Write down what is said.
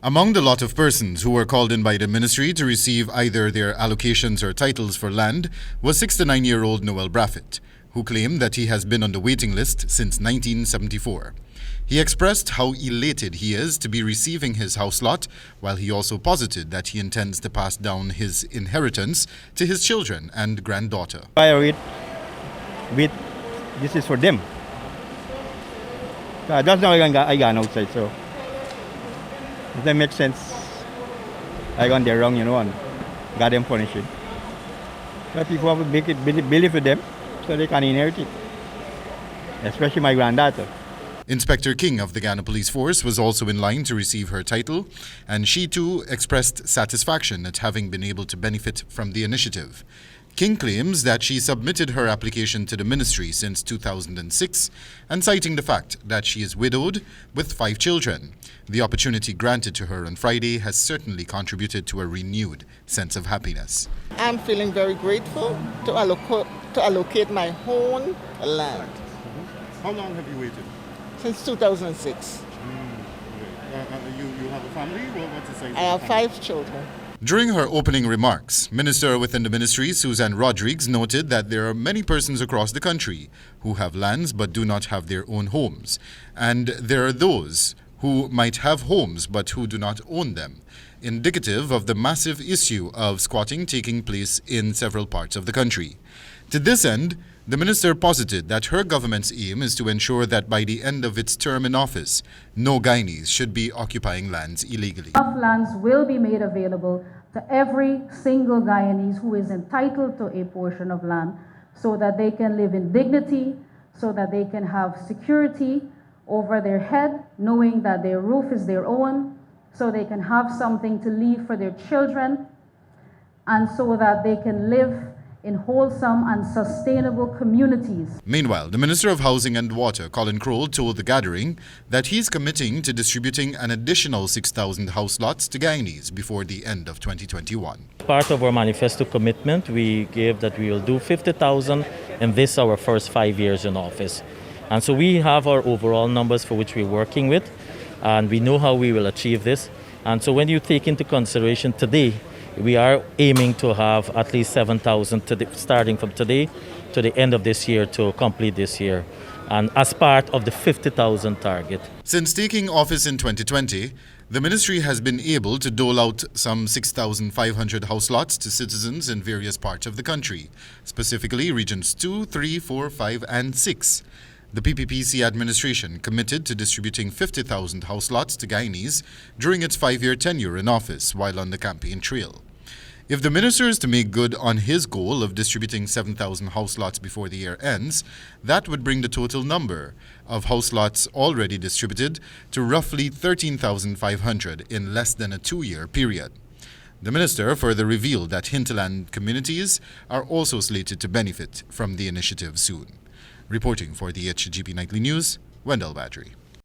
Among the lot of persons who were called in by the ministry to receive either their allocations or titles for land was 69-year-old Noel Braffett, who claimed that he has been on the waiting list since 1974. He expressed how elated he is to be receiving his house lot, while he also posited that he intends to pass down his inheritance to his children and granddaughter. With this is for them. That's not I got outside, so if that makes sense, I gone there wrong, and got them punished. But people have to make it believe with them so they can inherit it, especially my granddaughter. Inspector King of the Ghana Police Force was also in line to receive her title, and she too expressed satisfaction at having been able to benefit from the initiative. King claims that she submitted her application to the ministry since 2006, and citing the fact that she is widowed with 5 children. The opportunity granted to her on Friday has certainly contributed to a renewed sense of happiness. I'm feeling very grateful to allocate my own land. How long have you waited? Since 2006. You have a family? What's the size? I have 5 children. During her opening remarks, Minister within the ministry, Susan Rodriguez, noted that there are many persons across the country who have lands but do not have their own homes. And there are those who might have homes but who do not own them, indicative of the massive issue of squatting taking place in several parts of the country. To this end, the minister posited that her government's aim is to ensure that by the end of its term in office, no Guyanese should be occupying lands illegally. Enough lands will be made available to every single Guyanese who is entitled to a portion of land so that they can live in dignity, so that they can have security over their head, knowing that their roof is their own, so they can have something to leave for their children, and so that they can live in wholesome and sustainable communities. Meanwhile, the Minister of Housing and Water, Collin Croal, told the gathering that he's committing to distributing an additional 6,000 house lots to Guyanese before the end of 2021. Part of our manifesto commitment, we gave that we will do 50,000 in this our first 5 years in office. And so we have our overall numbers for which we're working with, and we know how we will achieve this. And so when you take into consideration today, we are aiming to have at least 7,000 starting from today to the end of this year to complete this year, and as part of the 50,000 target. Since taking office in 2020, the ministry has been able to dole out some 6,500 house lots to citizens in various parts of the country, specifically regions 2, 3, 4, 5, and 6. The PPPC administration committed to distributing 50,000 house lots to Guyanese during its 5-year tenure in office while on the campaign trail. If the minister is to make good on his goal of distributing 7,000 house lots before the year ends, that would bring the total number of house lots already distributed to roughly 13,500 in less than a 2-year period. The minister further revealed that hinterland communities are also slated to benefit from the initiative soon. Reporting for the HGP Nightly News, Wendell Badri.